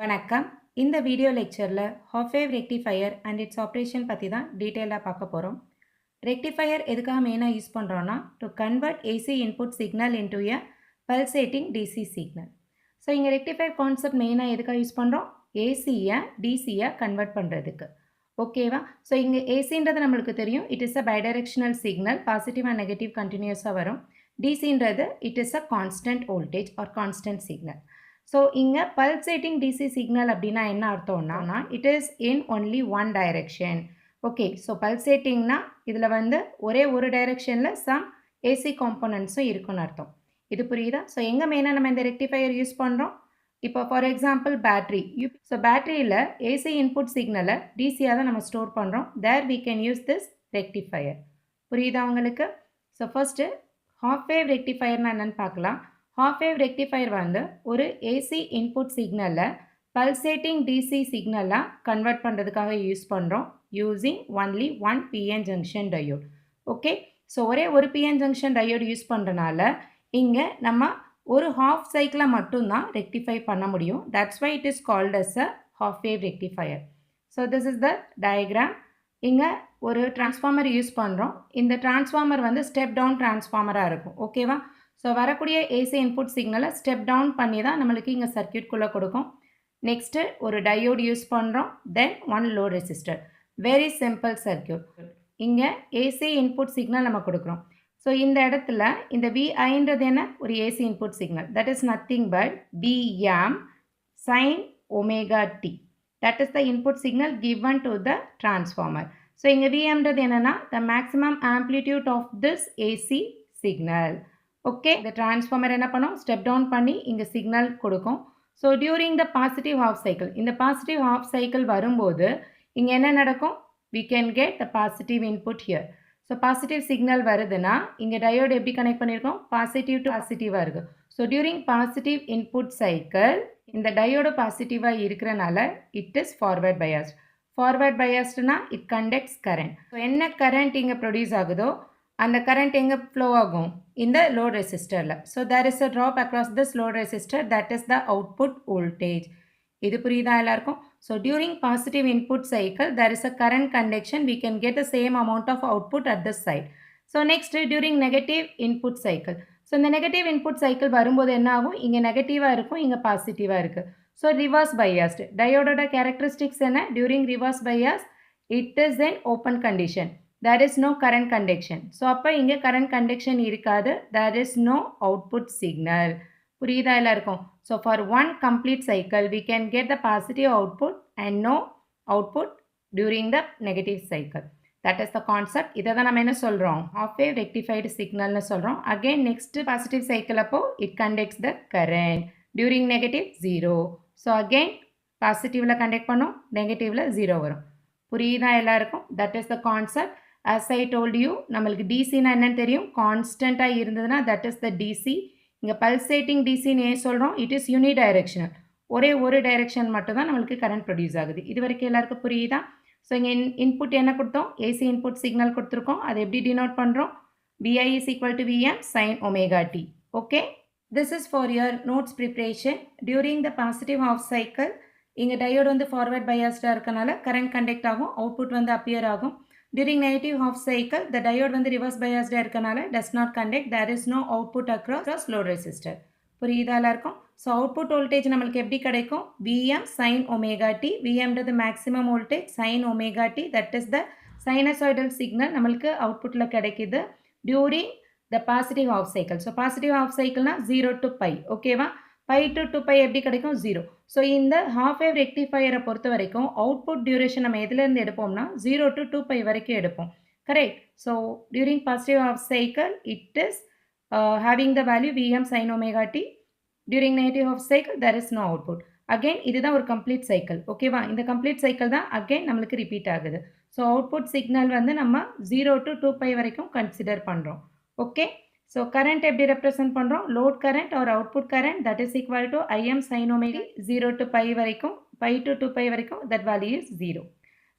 வணக்கம். இந்த வீடியோ லெக்சரில் half wave rectifier and it's operation பற்றி தான் டீட்டெயிலாக பார்க்க போகிறோம். ரெக்டிஃபையர் எதுக்காக மெயினாக யூஸ் பண்ணுறோன்னா to convert AC input signal into a pulsating DC signal. So இங்கே ரெக்டிஃபையர் கான்செப்ட் மெயினாக எதுக்காக யூஸ் பண்ணுறோம்? ஏசியை டிசியை கன்வெர்ட் பண்ணுறதுக்கு. ஓகேவா? ஸோ இங்கே ஏசின்றது நம்மளுக்கு தெரியும், it is a bidirectional signal, positive and negative கண்டினியூஸாக வரும். டிசின்றது it is a constant voltage or constant signal. So இங்கே பல்சேட்டிங் டிசி சிக்னல் அப்படின்னா என்ன அர்த்தம்னா it is in only one direction. Okay, so பல்சேட்டிங்னா இதில் வந்து ஒரே ஒரு டைரெக்ஷனில் சம் ஏசி காம்போனன்ட்ஸும் இருக்குன்னு அர்த்தம். இது புரியுதா? ஸோ எங்கே மெயினாக நம்ம இந்த ரெக்டிஃபையர் யூஸ் பண்ணுறோம்? இப்போ ஃபார் எக்ஸாம்பிள் பேட்ரி. ஸோ பேட்டரியில் ஏசி இன்புட் சிக்னலை டிசியாக தான் நம்ம ஸ்டோர் பண்ணுறோம். There we can use this rectifier. புரியுதா உங்களுக்கு? ஸோ ஃபர்ஸ்ட்டு ஹாஃப் வேவ் ரெக்டிஃபையர்னா என்னென்னு பார்க்கலாம். ஹாஃப் வேவ் ரெக்டிஃபையர் வந்து ஒரு ஏசி இன்புட் சிக்னலை பல்சேட்டிங் டிசி சிக்னலாக கன்வெர்ட் பண்ணுறதுக்காக யூஸ் பண்ணுறோம் using only one PN junction diode. Okay, so ஒரே ஒரு பிஎன் ஜங்ஷன் டயோட் யூஸ் பண்ணுறனால இங்கே நம்ம ஒரு ஹாஃப் சைக்கிளை மட்டும்தான் ரெக்டிஃபை பண்ண முடியும். That's why it is called as a half wave rectifier. So this is the diagram. இங்கே ஒரு டிரான்ஸ்ஃபார்மர் யூஸ் பண்ணுறோம். இந்த டிரான்ஸ்ஃபார்மர் வந்து ஸ்டெப் டவுன் டிரான்ஸ்ஃபார்மராக இருக்கும். ஓகேவா? ஸோ வரக்கூடிய ஏசி இன்புட் சிக்னலை ஸ்டெப் டவுன் பண்ணி தான் நம்மளுக்கு இங்கே சர்க்கியூட்குள்ளே கொடுக்கும். நெக்ஸ்ட்டு ஒரு டயோடு யூஸ் பண்ணுறோம், then one load resistor. Very simple circuit. இங்கே ஏசி இன்புட் சிக்னல் நம்ம கொடுக்குறோம். ஸோ இந்த இடத்துல இந்த விஐன்றது என்ன? ஒரு AC input signal. That is nothing but Vm sine omega t. That is the input signal given to the transformer. So இங்கே விஎம்ன்றது என்னென்னா the maximum amplitude of this AC signal. Okay, இந்த டிரான்ஸ்ஃபார்மர் என்ன பண்ணும்? ஸ்டெப் டவுன் பண்ணி இங்கே signal கொடுக்கும். So during the positive half cycle, இந்த பாசிட்டிவ் ஹாஃப் சைக்கிள் வரும்போது இங்கே என்ன நடக்கும்? We can get the positive input here. So positive signal வருதுன்னா இங்கே டயோடு எப்படி கனெக்ட் பண்ணியிருக்கோம்? பாசிட்டிவ் டு பாசிட்டிவாக இருக்குது. So during positive input cycle இந்த டயோடு பாசிட்டிவாக இருக்கிறனால it is forward biased. Forward பயாஸ்ட்னா இட் கண்டக்ட்ஸ் கரண்ட். ஸோ என்ன கரண்ட் இங்கே ப்ரொடியூஸ் ஆகுதோ அந்த கரண்ட் எங்கே ஃப்ளோ ஆகும்? இந்த லோட் ரெசிஸ்டரில். So there is a drop across this load resistor, that is the output voltage. இது புரியுதா எல்லாருக்கும்? So during positive input cycle there is a current conduction, we can get the same amount of output at this side. So next during negative input cycle. So இந்த negative input cycle வரும்போது என்ன ஆகும்? இங்கே நெகட்டிவாக இருக்கும், இங்கே பாசிட்டிவாக இருக்குது. So reverse biased. டயோடோட கேரக்டரிஸ்டிக்ஸ் என்ன? During reverse bias it is an open condition. There is no current conduction. So அப்போ இங்கே current conduction இருக்காது. There is no output signal. புரியுதா எல்லாருக்கும்? So for one complete cycle we can get the positive output and no output during the negative cycle. That is the concept. இதை தான் நம்ம என்ன சொல்கிறோம்? half wave rectified signalனு சொல்கிறோம். Again next positive cycle அப்போ it conducts the current. During negative 0. So again பாசிட்டிவில் conduct பண்ணோம், நெகட்டிவில் 0 வரும். புரியுதா எல்லாருக்கும்? That is the concept. As I told you, நம்மளுக்கு டிசினா என்னன்னு தெரியும்? கான்ஸ்டண்ட்டாக இருந்ததுன்னா தட் இஸ் த டிசி. இங்கே பல்சேட்டிங் டிசின்னு ஏன் சொல்கிறோம்? It is uni directional. ஒரே ஒரு டைரெக்ஷன் மட்டும் தான் நம்மளுக்கு கரண்ட் ப்ரொடியூஸ் ஆகுது. இது வரைக்கும் எல்லாருக்கும் புரியுதா? ஸோ இங்கே இன்புட் என்ன கொடுத்தோம்? ஏசி இன்புட் சிக்னல் கொடுத்துருக்கோம். அதை எப்படி டினோட் பண்ணுறோம்? VI is equal to VM sin omega t. Okay, this is for your notes preparation. During the positive half cycle இங்கே டயோடு வந்து ஃபார்வர்ட் பயாஸ்டாக இருக்கனால கரண்ட் கண்டக்ட் ஆகும், அவுட்புட் வந்து அப்பியர் ஆகும். During negative half cycle, the diode வந்து reverse biased இருக்கனால does not conduct. There is no output across load resistor. புரியுதா எல்லாருக்கும்? ஸோ அவுட்புட் வோல்டேஜ் நம்மளுக்கு எப்படி கிடைக்கும்? Vm sin omega t. Vmன்றது maximum voltage, sin omega t, that is the sinusoidal signal நம்மளுக்கு அவுட்புட்டில் கிடைக்குது during the positive half cycle. So positive half சைக்கிள்னா 0 to pi. ஓகேவா? பை டு 2π எப்படி கிடைக்கும்? 0. ஸோ இந்த ஹாஃப் வேவ் ரெக்டிஃபையரை பொறுத்த வரைக்கும் அவுட்புட் டியூரேஷன் நம்ம எதுலேருந்து எடுப்போம்னா 0 to 2π வரைக்கும் எடுப்போம். Correct? So during positive half cycle it is having the value Vm sin omega t. During negative half cycle there is no output. Again இதுதான் ஒரு கம்ப்ளீட் சைக்கிள். ஓகேவா? இந்த கம்ப்ளீட் சைக்கிள் தான் again நம்மளுக்கு ரிப்பீட் ஆகுது. So output signal வந்து நம்ம 0 to 2π வரைக்கும் கன்சிடர் பண்ணுறோம். ஓகே, ஸோ கரண்ட் எப்படி ரெப்ரசன்ட் பண்ணுறோம்? Load current or output current that is equal to Im sin omega 0 to pi வரைக்கும், பை டு 2π வரைக்கும் தட் வேல்யூ இஸ் 0.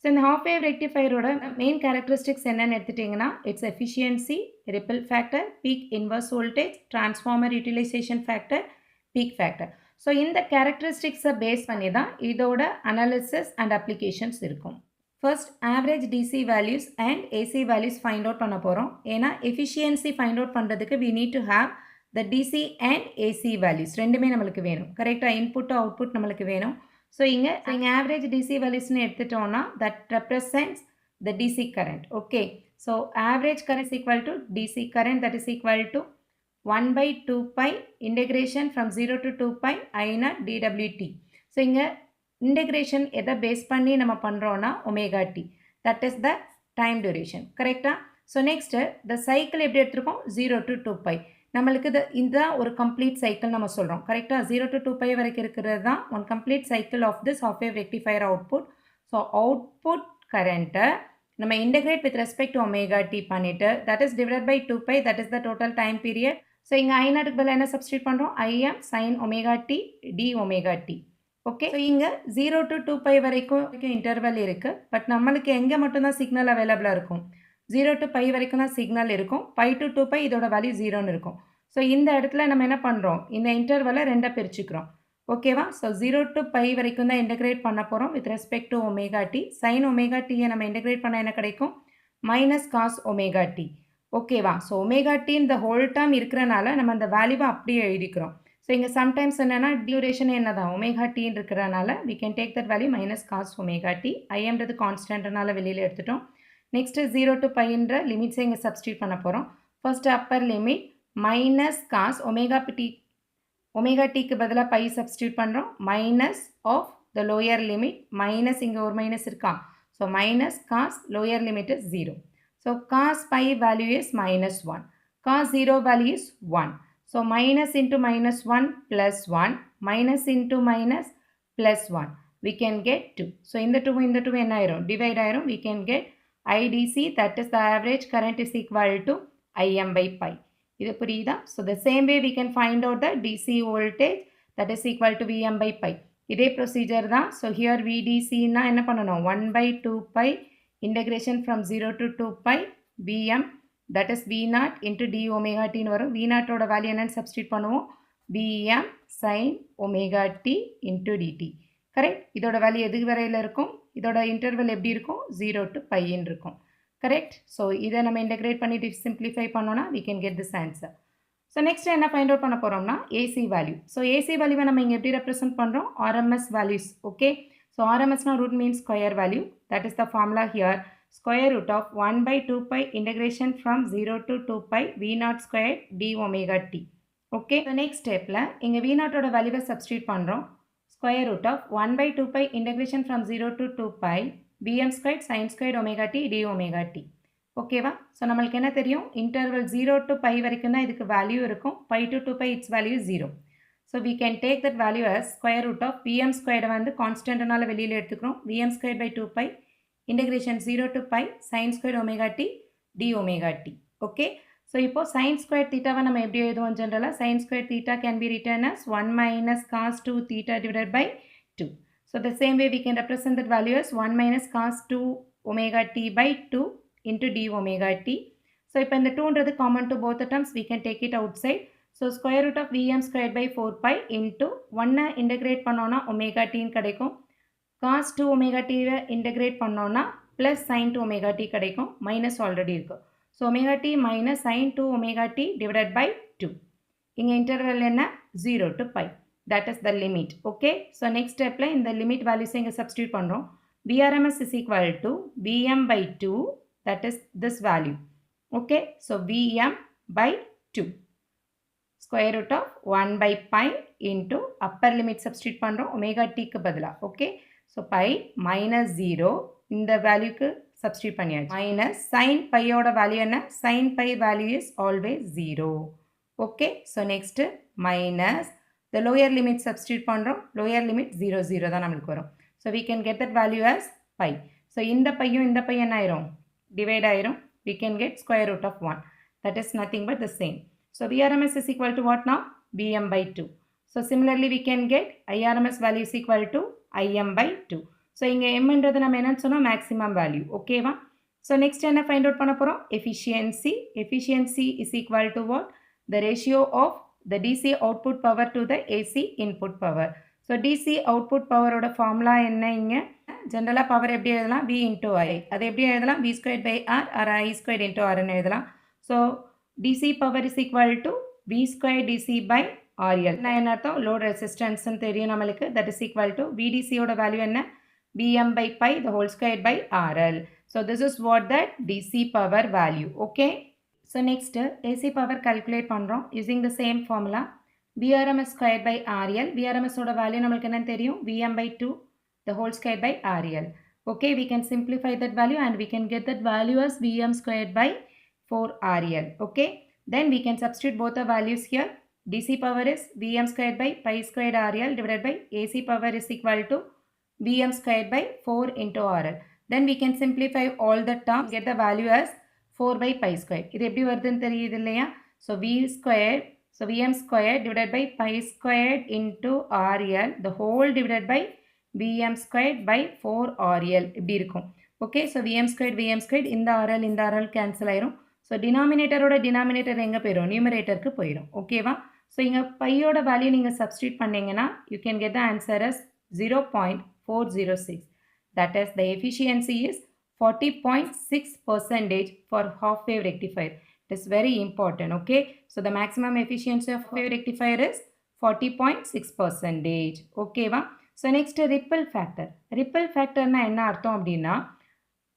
ஸோ இந்த ஹாஃப் வேவ் ரெக்டிஃபையரோட மெயின் கேரக்டரிஸ்டிக்ஸ் என்னென்னு எடுத்துட்டிங்கன்னா it's efficiency, ripple factor, peak inverse voltage, transformer utilisation factor, peak factor. So இந்த கேரக்டரிஸ்டிக்ஸை base பண்ணி தான் இதோட அனாலிசிஸ் அண்ட் அப்ளிகேஷன்ஸ் இருக்கும். First average DC values and AC values find out பண்ண போகிறோம். ஏன்னா எஃபிஷியன்சி ஃபைண்ட் அவுட் பண்ணுறதுக்கு we need to have the DC and AC values ரெண்டுமே நம்மளுக்கு வேணும். கரெக்டாக இன்புட் அவுட்புட் நம்மளுக்கு வேணும். ஸோ இங்கே ஆவரேஜ் டிசி வேல்யூஸ்னு எடுத்துட்டோம்னா that represents the DC current. Okay, so average current is equal to DC current, that is equal to 1 by 2 pi integration from 0 to 2 pi I naught dWt. So இங்க integration எதை base பண்ணி நம்ம பண்றோம்னா omega t, that is the time duration. கரெக்டா? So next the cycle எப்படி எடுத்திருக்கோம்? 0 to 2 pi. நம்மளுக்கு இந்த ஒரு complete cycle நம்ம சொல்றோம். கரெக்டா? 0 to 2 pi வரைக்கும் இருக்கிறது தான் one complete cycle of this half wave rectifier output. So output current நம்ம integrate with respect to omega t பண்ணிட்டு that is divided by 2 pi, that is the total time period. So இங்க I naught க்கு பதிலா என்ன substitute பண்றோம்? Im sin omega t d omega t. Okay, so இங்க 0 to 2 pi வரைக்கும் interval இருக்கு. But நம்மளுக்கு எங்க மட்டும் தான் சிக்னல் அவைலபிளா இருக்கும்? 0 to pi வரைக்கும் தான் சிக்னல் இருக்கும். pi to 2 pi இதோட வேல்யூ 0ன்னு இருக்கும். ஸோ இந்த இடத்துல நம்ம என்ன பண்ணுறோம்? இந்த இன்டர்வலை ரெண்டாக பிரிச்சுக்கிறோம். ஓகேவா? ஸோ 0 to pi வரைக்கும் தான் இன்டெகிரேட் பண்ண போகிறோம் with respect to omega t. Sine omega டியை நம்ம இன்டெகிரேட் பண்ண என்ன கிடைக்கும்? Minus cos omega t. ஓகேவா? ஸோ ஒமேகா டி இந்த ஹோல் டேர்ம் இருக்கிறனால நம்ம அந்த வேல்யூவை அப்படியே எழுதிக்கிறோம். ஸோ இங்கே சம்டைம்ஸ் என்னென்னா டியூரேஷன் என்ன தான் ஒமேகா டின்னு இருக்கிறனால we can take that value minus cos omega t. ஐஎம்ன்றது கான்ஸ்டன்ட்னால வெளியில் எடுத்துட்டோம். நெக்ஸ்ட்டு 0 to பைன்ற லிமிட்ஸை இங்கே சப்ஸ்டியூட் பண்ண போகிறோம். First upper limit minus cos omega டிக்கு பதிலாக பை சப்ஸ்டியூட் பண்ணுறோம். Minus of the lower limit, minus இங்கே ஒரு மைனஸ் இருக்கா? So minus cos lower limit is 0. So cos pi value is minus 1. Cos 0 value is 1. So minus into minus 1 plus 1 minus into minus plus 1 we can get 2. So இந்த 2 என்ன ஆயிரும்? Divide ஆயிரும். we can get IDC, that is the average current is equal to IM by pi. இது புரியுதா? So the same way we can find out the DC voltage, that is equal to VM by pi. இதே procedure தான். So here VDC னா என்ன பண்ணணும்? 1 by 2 pi integration from 0 to 2 pi VM, that is V0 into d omega t னு வரும். V0 ஓட value என்னன்னு substitute பண்ணுவோம்? VM sin omega t into dt. Correct? இதோட வேல்யூ எது வரையில் இருக்கும்? இதோட இன்டர்வல் எப்படி இருக்கும்? 0 to pi இருக்கும். கரெக்ட்? ஸோ இதை நம்ம இன்டெகிரேட் பண்ணிட்டு சிம்பிளிஃபை பண்ணோன்னா we can get this answer. So next என்ன ஃபைண்ட் அவுட் பண்ண போகிறோம்னா ஏசி வேல்யூ. ஸோ ஏசி வேல்யூவை நம்ம இங்கே எப்படி ரெப்ரசென்ட் பண்ணுறோம்? RMS values. ஓகே, ஸோ ஆர்எம்எஸ்னா root means square value. That is the formula here. Square root of 1 by 2 pi integration from 0 to 2 pi V0 squared d omega t. Okay, so next ஸ்டெப்பில் இங்கே V0 ஓட வேல்யூவை substitute பண்ணுறோம். Square root of 1 by 2 pi integration from 0 to 2 pi Vm squared sin squared omega t d omega t. ஓகேவா? So நம்மளுக்கு என்ன தெரியும்? Interval 0 to pi வரைக்கும் தான் இதுக்கு வேல்யூ இருக்கும். pi to 2 pi its value is 0. So we can take that value as square root of Vm squared வந்து கான்ஸ்டன்ட்னால வெளியில் எடுத்துக்கிறோம். Vm squared by 2 pi integration 0 to pi sin squared omega t d omega t. Okay, so இப்போ sin squared theta நம்ம எப்படி எழுதுவோம்? ஜென்ரலாக sin squared theta can be written as 1 minus cos 2 theta divided by 2. So the same way we can represent that value as 1 minus cos 2 omega t by 2 into d omega t. So இப்போ இந்த 2ன்றது common to both the terms, we can take it outside. So square root of Vm squared by 4 pi into 1 integrate பண்ணோன்னா omega t கிடைக்கும். cos 2 omega t integrate பண்ணோன்னா plus sin 2 omega t கிடைக்கும். minus already இருக்கு. So omega t minus sin 2 omega t divided by 2. இங்க interval என்ன? 0 to pi. That is the limit. Okay. So next step in the limit values இங்க substitute பண்றோம். Vrms is equal to Vm by 2. That is this value. Okay. So Vm by 2. Square root of 1 by pi into upper limit substitute பண்றோம். omega t க்கு பதிலா. Okay. So pi minus 0. இந்த வேல்யூக்கு substitute பண்ணியாச்சு. minus sin pi ஓட value என்ன? sin pi value is always 0. okay, so next minus the lower limit substitute பண்றோம். lower limit 0 0 தான் நமக்கு வரும். so we can get that value as pi. so இந்த பையும் இந்த பை என்ன ஆயிரும்? divide ஆயிரும். we can get square root of 1. that is nothing but the same. so Vrms is equal to what now? Vm by 2. so similarly we can get Irms value is equal to Im by 2. So இங்க mன்றது நம்ம என்னன்னு சொன்னோம்? maximum value. ஓகேவா? So next என்ன find out பண்ண போறோம்? efficiency. efficiency is equal to what? the ratio of the DC output power to the AC input power. So DC output power ஓட formula என்ன இங்க ஜெனரலா பவர் எப்படி எழுதலாம் V into I. அது எப்படி எழுதலாம் V squared by R or I squared into R ன்னு எழுதலாம். So DC power is equal to V squared DC by RL. என்ன அர்த்தம் load resistance ன்னு தெரியும் நம்மளுக்கு, that is equal to VDC ஓட வேல்யூ என்ன Vm by pi the whole squared by RL. So this is what that DC power value. Okay. So next AC power calculate பண்றோம் using the same formula VRMS squared by RL. VRMS ஓட value நம்மளுக்கு என்ன தெரியும் Vm by 2 the whole squared by RL. Okay, we can simplify that value and we can get that value as Vm squared by 4 RL. Okay, then we can substitute both the values here. DC power is Vm squared by pi squared RL divided by AC power is equal to Vm squared by 4 into RL. Then we can simplify all the terms, get the value as 4 by pi squared. இது எப்படி வருதுன்னு தெரியுது இல்லையா? So V squared, so Vm squared divided by pi squared into RL the whole divided by Vm squared by 4 RL இப்படி இருக்கும். Okay, so Vm squared இந்த RL cancel ஆயிரும். So denominator ஓட denominator எங்க போயிரும் numeratorக்கு போயிரும். ஓகேவா? So இங்க பையோட வேல்யூ நீங்க substitute பண்ணீங்கன்னா you can get the answer as 0.406. That is the efficiency is 40.6% for half wave rectifier. It is very important. Okay, so the maximum efficiency of wave rectifier is 40.6%. Okay va? So next ripple factor. Ripple factor na enna artham அப்படினா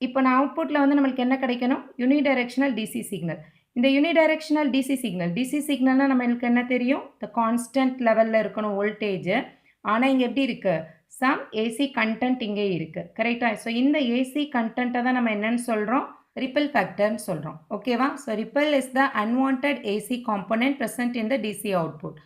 இப்போ நான் அவுட்புட்ல வந்து நமக்கு என்ன கிடைக்கணும் unidirectional DC signal. இந்த unidirectional DC சிக்னல்னா நமக்கு என்ன தெரியும் the constant லெவல்ல இருக்கணும் வோல்டேஜ். ஆனா இங்க எப்படி இருக்கு some AC content இங்கே இருக்கு கரெக்ட்டா. ஸோ இந்த AC கண்டென்ட்டை தான் நம்ம என்னன்னு சொல்கிறோம் ரிப்பல் ஃபேக்டர்னு சொல்கிறோம். ஓகேவா? So ripple is the unwanted AC component present in the DC output.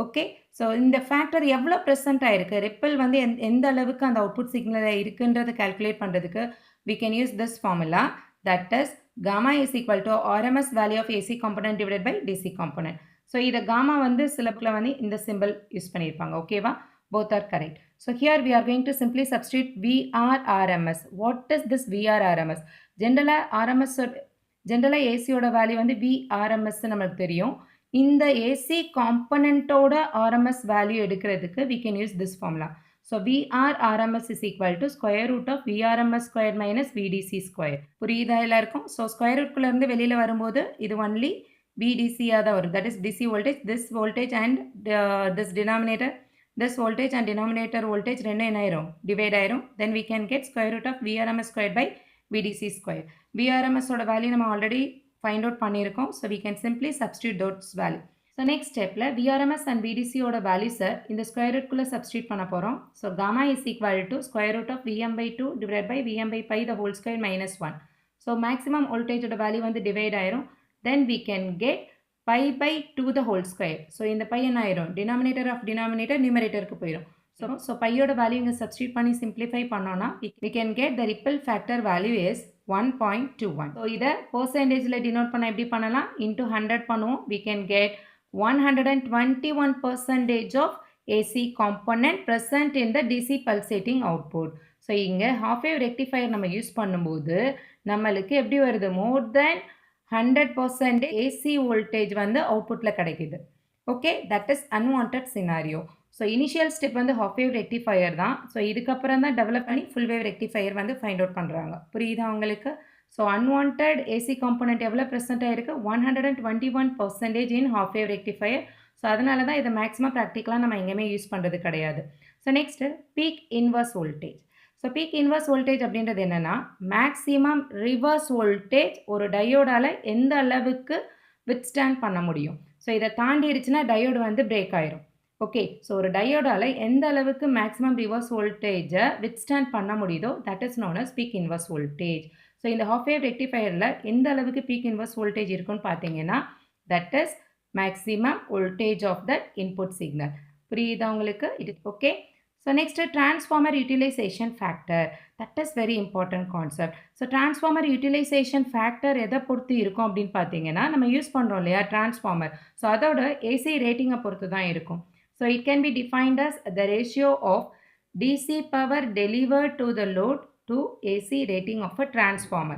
Okay, so இந்த ஃபேக்டர் எவ்வளோ ப்ரெசென்ட் ஆயிருக்கு ரிப்பல் வந்து எந்த அளவுக்கு அந்த அவுட்புட் சிக்னலில் இருக்குன்றது கால்குலேட் பண்ணுறதுக்கு we can use this formula, that is gamma is equal to RMS value of AC component divided by DC component. So இதை gamma வந்து சிலபுக்கில் வந்து இந்த சிம்பிள் யூஸ் பண்ணியிருப்பாங்க. ஓகேவா? Both are correct. So here we are going to simply substitute VRRMS. What is this VRRMS? Generally AC ஓட value வந்து VRMS நமக்கு தெரியும். இந்த AC component ஓட RMS வேல்யூ எடுக்கிறதுக்கு we can use this formula. So VRRMS is equal to square root of VRMS squared minus VDC squared. புரியுதா எல்லாருக்கும்? So square root குள்ள இருந்து வெளியில வரும்போது இது only VDC தான் வரும். That is DC voltage. This voltage and this denominator, this voltage and denominator voltage ரெண்டு என்ன ஆயிரும் டிவைட் ஆயிரும். Then we can get square root of VRMS squared by VDC squared. VRMS ஓட வேல்யூ நம்ம already find out பண்ணியிருக்கோம். So we can simply substitute those value. So next stepல VRMS and VDC ஓட வேல்யூஸை இந்த ஸ்கொயர் ரூட்குள்ளே சப்ஸ்டியூட் பண்ண போகிறோம். So gamma is equal to square root of Vm by 2 divided by Vm by pi the whole square minus 1. ஸோ maximum வோல்டேஜோட value வந்து divide ஆயிரும். Then we can get pi by 2 the whole square. So இந்த by என்ன ஆயிரும் denominator of denominator நியூமரேட்டருக்கு போயிடும். So பையோட value இங்கே சப்ஸ்டியூட் பண்ணி சிம்பிளிஃபை பண்ணோன்னா we can get the ripple factor value is 1.21. So இதை பர்சன்டேஜில் டினோட் பண்ண எப்படி பண்ணலாம் இன்டூ 100 பண்ணுவோம். we can get 121% of AC component present in the DC pulsating output. So இங்கே half wave rectifier நம்ம யூஸ் பண்ணும்போது நம்மளுக்கு எப்படி வருது more than 100% AC voltage வந்து அவுட்புட்டில் கிடைக்குது. Okay, that is unwanted scenario. So initial step வந்து half wave rectifier தான். ஸோ இதுக்கப்புறம் தான் டெவலப் பண்ணி full wave rectifier வந்து ஃபைண்ட் அவுட் பண்ணுறாங்க. புரியுதா உங்களுக்கு? ஸோ அன்வான்ட் AC காம்பனண்ட் எவ்வளோ ப்ரெசென்ட் ஆகிருக்கு 121% இன் half wave rectifier. ஸோ அதனால தான் இதை மேக்ஸிமம் ப்ராக்டிக்கலாக நம்ம எங்கேயுமே யூஸ் பண்ணுறது கிடையாது. So next peak inverse voltage. So peak inverse voltage அப்படின்றது என்னென்னா மேக்ஸிமம் ரிவர்ஸ் வோல்டேஜ் ஒரு டயோடால் எந்த அளவுக்கு வித்ஸ்டாண்ட் பண்ண முடியும். ஸோ இதை தாண்டிடுச்சுன்னா டயோடு வந்து பிரேக் ஆயிரும். ஓகே, ஸோ ஒரு டயோடால் எந்த அளவுக்கு மேக்ஸிமம் ரிவர்ஸ் வோல்டேஜை வித்ஸ்டாண்ட் பண்ண முடியுதோ that is known as peak inverse voltage. So இந்த half wave rectifierல எந்த அளவுக்கு பீக் இன்வர்ஸ் வோல்டேஜ் இருக்குன்னு பார்த்தீங்கன்னா that is maximum voltage of that input signal. புரியுதா உங்களுக்கு? இது okay. So next transformer utilisation factor. That is very important concept. So transformer utilisation factor எதை பொறுத்து இருக்கும் அப்படின்னு பார்த்தீங்கன்னா நம்ம யூஸ் பண்ணுறோம் இல்லையா டிரான்ஸ்ஃபார்மர். ஸோ அதோட AC ரேட்டிங்கை பொறுத்து தான் இருக்கும். So it can B defined as the ratio of DC power delivered to the load to AC rating of a transformer.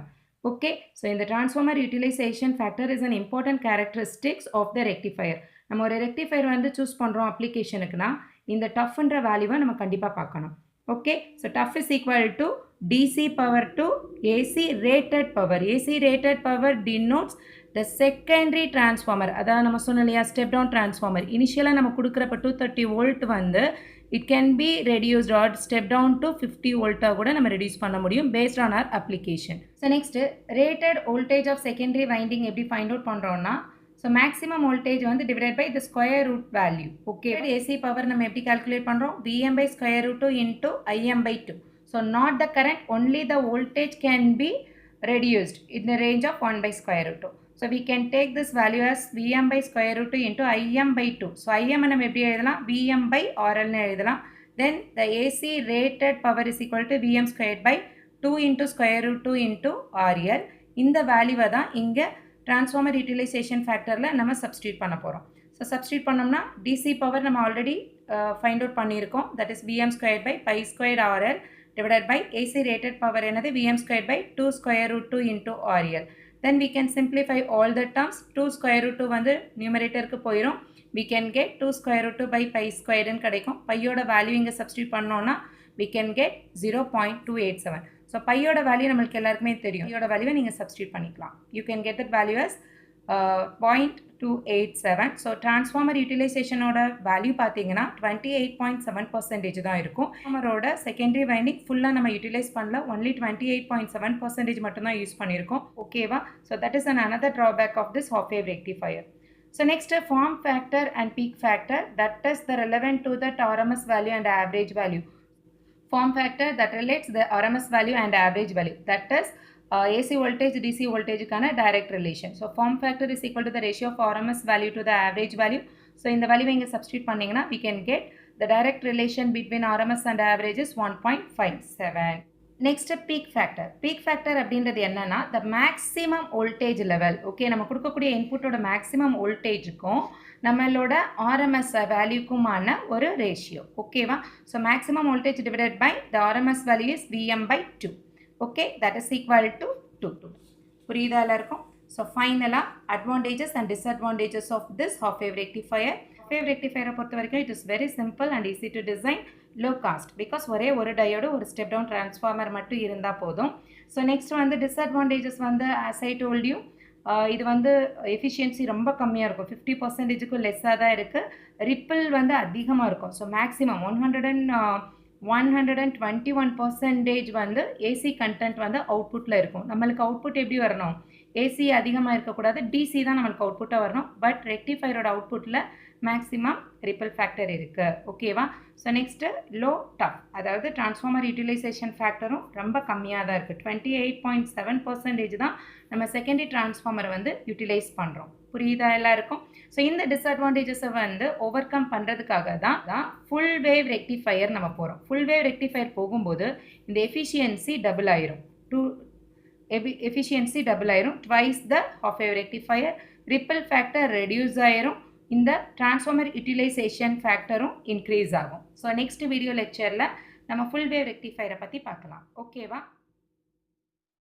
Okay, so in the transformer utilization factor is an important characteristics of the rectifier. நம்ம ஒரு rectifier வந்து choose பண்ணுறோம் அப்ளிகேஷனுக்குனா இந்த டஃப்ன்ற வேல்யூவை நம்ம கண்டிப்பாக பார்க்கணும். Okay, so TUF is equal to DC power to AC rated power. AC rated power denotes the secondary transformer. அதாவது நம்ம சொன்னோம் இல்லையா, ஸ்டெப் டவுன் டிரான்ஸ்ஃபார்மர். இனிஷியலாக நம்ம கொடுக்குறப்ப 230 வோல்ட் வந்து it can be reduced or step down to 50 volt கூட நம்ம reduce பண்ண முடியும் based on our application. So next, rated voltage of secondary winding எப்படி find out பண்றோம்னா, so maximum voltage வந்து divided by the square root value. Okay, AC power நம்ம எப்படி calculate பண்றோம்? Vm by square root 2 into Im by 2. So not the current, only the voltage can be reduced in the range of 1 by square root 2. So we can take this value as Vm by square root 2 into Im by 2. So Im நம்ம எப்படி எழுதலாம்? Vm by RL னு எழுதலாம். Then the AC rated power is equal to Vm squared by 2 into square root 2 into RL. இந்த வேல்யூவை தான் இங்கே transformer utilization factorல நம்ம substitute பண்ண போகிறோம். So substitute பண்ணோம்னா DC power நம்ம already find out பண்ணியிருக்கோம். That is Vm squared by pi squared RL divided by AC rated power என்னது Vm squared by 2 square root 2 into RL. Then we can simplify all the terms. 2 square root 2 வந்து numeratorக்கு போயிரும். We can get 2 square root 2 by pi squared ன்னு கிடைக்கும். பையோட value இங்கே substitute பண்ணோம்னா we can get 0.287. So பையோட value நம்மளுக்கு எல்லாருக்குமே தெரியும். பையோட வேல்யூவை நீங்கள் substitute பண்ணிக்கலாம். You can get that value as 0.287. So transformer utilization ஓட வேல்யூ பார்த்தீங்கன்னா 28.7% தான் இருக்கும். நம்மளோட செகண்டரி வைண்டிங் ஃபுல்லாக நம்ம யூட்டிலைஸ் பண்ணல, ஒன்லி 28.7% மட்டும்தான் யூஸ் பண்ணியிருக்கோம். ஓகேவா? So that is another drawback of this half wave rectifier. So next, form factor and peak factor, that is the relevant to that RMS value and average value. Form factor that relates the RMS value and average value, that is AC voltage DC voltage கான direct relation. So form factor is equal to the ratio of RMS value to the average value. So இந்த வேல்யூவை இங்கே substitute பண்ணிங்கன்னா we can get the direct relation between RMS and average is 1.57. Next, peak factor. Peak factor அப்படின்றது என்னன்னா the maximum voltage level. Okay, நம்ம கொடுக்கக்கூடிய இன்புட்டோட maximum voltageக்கும் நம்மளோட RMS வேல்யூக்குமான ஒரு ரேஷியோ. ஓகேவா? So maximum voltage divided by the RMS value is Vm by 2. Okay, that is equal to 2. புரியுதா எல்லாருக்கும்? So finally, advantages and disadvantages of this half wave rectifier. Half wave rectifier பொறுத்த வரைக்கும் it is very simple and easy to design, low cost, because ஒரே ஒரு diode ஒரு step down transformer மட்டும் இருந்தால் போதும். ஸோ நெக்ஸ்ட் வந்து டிஸ்அட்வான்டேஜஸ் வந்து as I told you, இது வந்து எஃபிஷியன்சி ரொம்ப கம்மியாக இருக்கும், 50%க்கும் லெஸ்ஸாக தான் இருக்குது. ரிப்பிள் வந்து அதிகமாக இருக்கும். ஸோ மேக்ஸிமம் 121% வந்து ஏசி கண்டென்ட் வந்து அவுட்புட்டில் இருக்கும். நம்மளுக்கு அவுட்புட் எப்படி வரணும்? ஏசி அதிகமாக இருக்கக்கூடாது, டிசி தான் நம்மளுக்கு அவுட்புட்டாக வரணும். பட் ரெக்டிஃபையரோட அவுட்புட்டில் மேக்ஸிமம் ரிப்பிள் ஃபேக்டர் இருக்குது. ஓகேவா? ஸோ நெக்ஸ்ட்டு லோ டஃப், அதாவது டிரான்ஸ்ஃபார்மர் யூட்டிலைசேஷன் ஃபேக்டரும் ரொம்ப கம்மியாக தான் இருக்குது. 28.7% தான் நம்ம செகண்டரி டிரான்ஸ்ஃபார்மரை வந்து யூட்டிலைஸ் பண்ணுறோம். புரியுதா எல்லாருக்கும்? ஸோ இந்த டிஸ்அட்வான்டேஜஸை வந்து ஓவர் கம் பண்ணுறதுக்காக தான் ஃபுல் வேவ் ரெக்டிஃபையர் நம்ம போகிறோம். ஃபுல் வேவ் ரெக்டிஃபையர் போகும்போது இந்த எஃபிஷியன்சி டபுள் ஆயிரும். எஃபிஷியன்சி டபுள் ஆயிரும். ட்வைஸ் த half wave rectifier. Ripple factor reduce ஆயிரும். இந்த டிரான்ஸ்ஃபார்மர் யூட்டிலைசேஷன் ஃபேக்டரும் இன்க்ரீஸ் ஆகும். ஸோ நெக்ஸ்ட் வீடியோ லெக்சரில் நம்ம ஃபுல் வேவ் ரெக்டிஃபையரை பற்றி பார்க்கலாம். ஓகேவா?